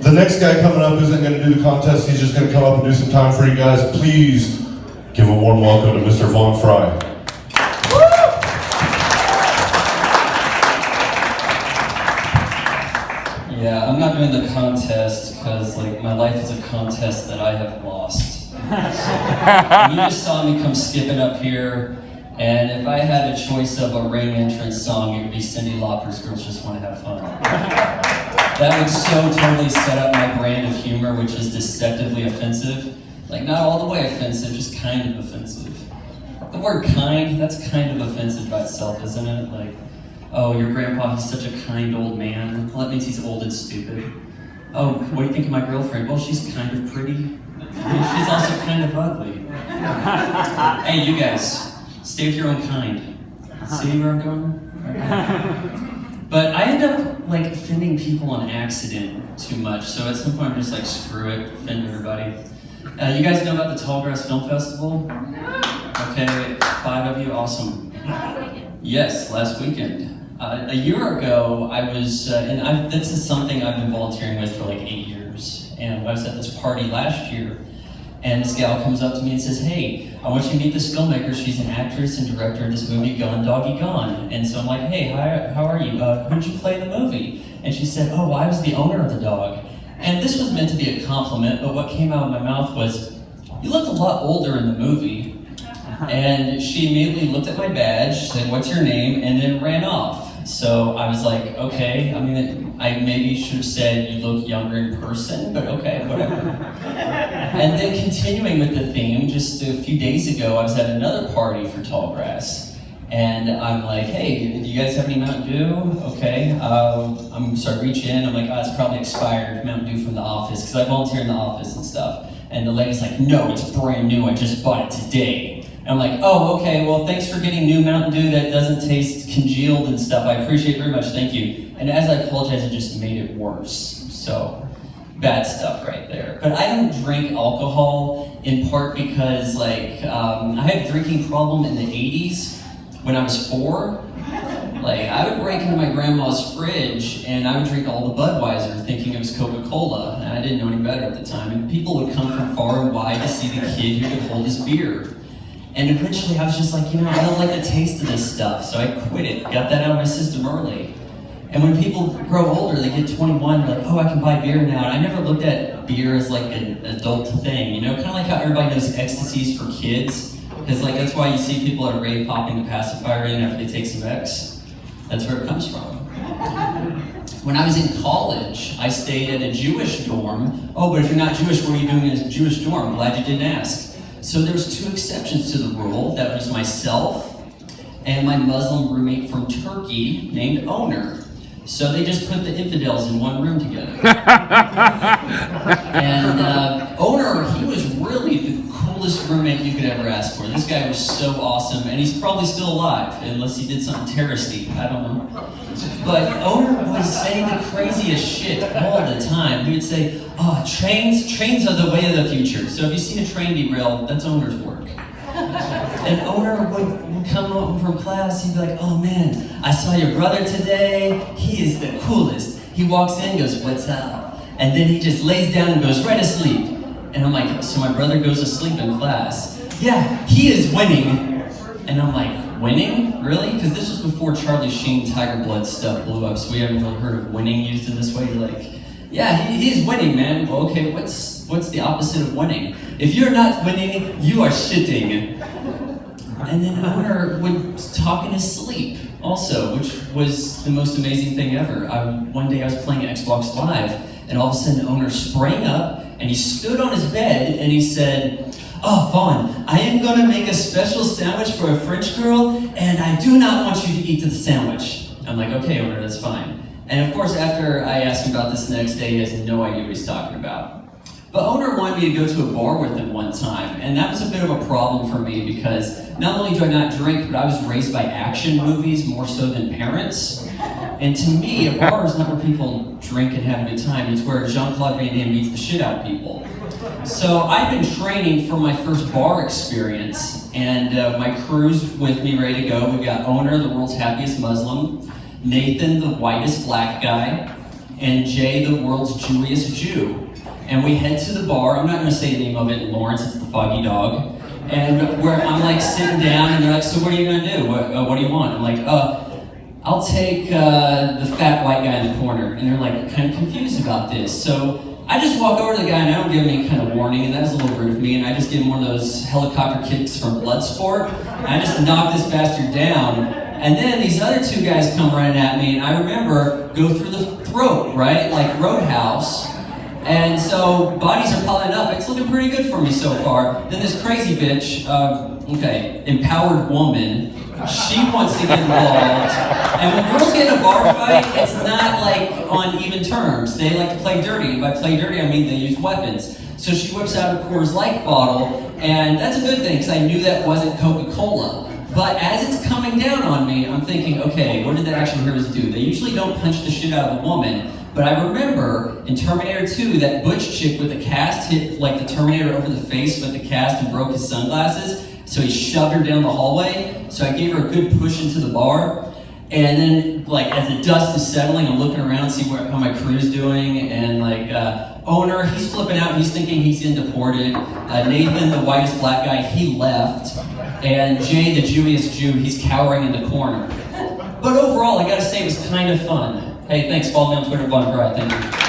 The next guy coming up isn't going to do the contest, he's just going to come up and do some time for you guys. Please give a warm welcome to Mr. Vaughn Fry. Yeah, I'm not doing the contest because like my life is a contest that I have lost. So, you just saw me come skipping up here, and if I had a choice of a ring entrance song, it would be Cyndi Lauper's Girls Just Want to Have Fun. That would so totally set up my brand of humor, which is deceptively offensive. Like, not all the way offensive, just kind of offensive. The word kind, that's kind of offensive by itself, isn't it? Like, oh, your grandpa, he's such a kind old man. Well, that means he's old and stupid. Oh, what do you think of my girlfriend? Well, she's kind of pretty. She's also kind of ugly. Hey, you guys, stay with your own kind. See where I'm going? Okay. But I end up like offending people on accident too much. So at some point I'm just like, screw it, offend everybody. You guys know about the Tallgrass Film Festival? Okay, 5 of you, awesome. Yes, last weekend. A year ago, I was, this is something I've been volunteering with for like 8 years. And I was at this party last year, and this gal comes up to me and says, hey, I want you to meet this filmmaker. She's an actress and director of this movie, Gone Doggy Gone. And so I'm like, hey, hi, how are you? Who'd you play in the movie? And she said, oh, I was the owner of the dog. And this was meant to be a compliment, but what came out of my mouth was, you looked a lot older in the movie. And she immediately looked at my badge, said, what's your name? And then ran off. So I was like, okay, I mean, I maybe should have said you look younger in person, but okay, whatever. And then continuing with the theme, just a few days ago, I was at another party for Tallgrass. And I'm like, hey, do you guys have any Mountain Dew? Okay. So I reach in, I'm like, oh, it's probably expired, Mountain Dew from the office, because I volunteer in the office and stuff. And the lady's like, no, it's brand new, I just bought it today. And I'm like, oh, okay, well, thanks for getting new Mountain Dew that doesn't taste congealed and stuff. I appreciate it very much, thank you. And as I apologized, it just made it worse. So, bad stuff right there. But I don't drink alcohol in part because, like, I had a drinking problem in the 80s when I was 4. Like, I would break into my grandma's fridge and I would drink all the Budweiser thinking it was Coca-Cola, and I didn't know any better at the time. And people would come from far and wide to see the kid who could hold his beer. And eventually I was just like, you know, I don't like the taste of this stuff, so I quit it, got that out of my system early. And when people grow older, they get 21, they're like, oh, I can buy beer now. And I never looked at beer as like an adult thing, you know, kind of like how everybody knows ecstasies for kids. Because like that's why you see people at a rave popping the pacifier in after they take some X. That's where it comes from. When I was in college, I stayed at a Jewish dorm. Oh, but if you're not Jewish, what are you doing in a Jewish dorm? Glad you didn't ask. So there was 2 exceptions to the rule. That was myself and my Muslim roommate from Turkey named Owner. So they just put the infidels in one room together. And Owner, he was really the coolest roommate you could ever ask for. This guy was so awesome, and he's probably still alive, unless he did something terroristy, I don't know. But Owner was saying the craziest shit all the time. He would say, oh, trains are the way of the future. So if you see a train derail, that's Owner's work. And Owner would come home from class, he'd be like, oh man, I saw your brother today, he is the coolest. He walks in, goes, what's up? And then he just lays down and goes right to sleep. And I'm like, so my brother goes to sleep in class? Yeah, he is winning. And I'm like, winning? Really? Because this was before Charlie Sheen Tiger Blood stuff blew up, so we haven't really heard of winning used in this way. Like, yeah, he's winning, man. Well, okay, what's the opposite of winning? If you're not winning, you are shitting. And then Owner would talk in his sleep also, which was the most amazing thing ever. One day I was playing Xbox Live, and all of a sudden Owner sprang up, and he stood on his bed, and he said, oh, Vaughn, I am going to make a special sandwich for a French girl, and I do not want you to eat the sandwich. I'm like, okay, Owner, that's fine. And of course, after I asked him about this the next day, he has no idea what he's talking about. But Owner wanted me to go to a bar with him one time, and that was a bit of a problem for me because not only do I not drink, but I was raised by action movies more so than parents. And to me, a bar is not where people drink and have a good time. It's where Jean-Claude Van Damme beats the shit out of people. So I've been training for my first bar experience, and my crew's with me ready to go. We've got Owner, the world's happiest Muslim, Nathan, the whitest black guy, and Jay, the world's Jewiest Jew. And we head to the bar. I'm not going to say the name of it, Lawrence, it's the Foggy Dog. And where I'm like sitting down, and they're like, so what are you going to do? What do you want? I'm like, I'll take the fat white guy in the corner. And they're like kind of confused about this. So I just walk over to the guy and I don't give him any kind of warning, and that was a little rude of me, and I just give him one of those helicopter kicks from Bloodsport. And I just knock this bastard down. And then these other two guys come running at me, and I remember go through the throat, right? Like Roadhouse. And so bodies are piling up. It's looking pretty good for me so far. Then this crazy bitch, empowered woman, she wants to get involved. And when girls get in a bar fight, it's not like on even terms. They like to play dirty. And by play dirty, I mean they use weapons. So she whips out a Coors Light bottle, and that's a good thing because I knew that wasn't Coca-Cola. But as it's coming down on me, I'm thinking, okay, what did the action heroes do? They usually don't punch the shit out of a woman. But I remember in Terminator 2, that butch chick with the cast hit like the Terminator over the face with the cast and broke his sunglasses. So he shoved her down the hallway. So I gave her a good push into the bar. And then, like, as the dust is settling, I'm looking around, see how my crew's doing. And, like, Owner, he's flipping out. He's thinking he's in deported. Nathan, the whitest black guy, he left. And Jay, the Jewiest Jew, he's cowering in the corner. But overall, I gotta say, it was kind of fun. Hey, thanks. Follow me on Twitter, Von Fry. Thank you.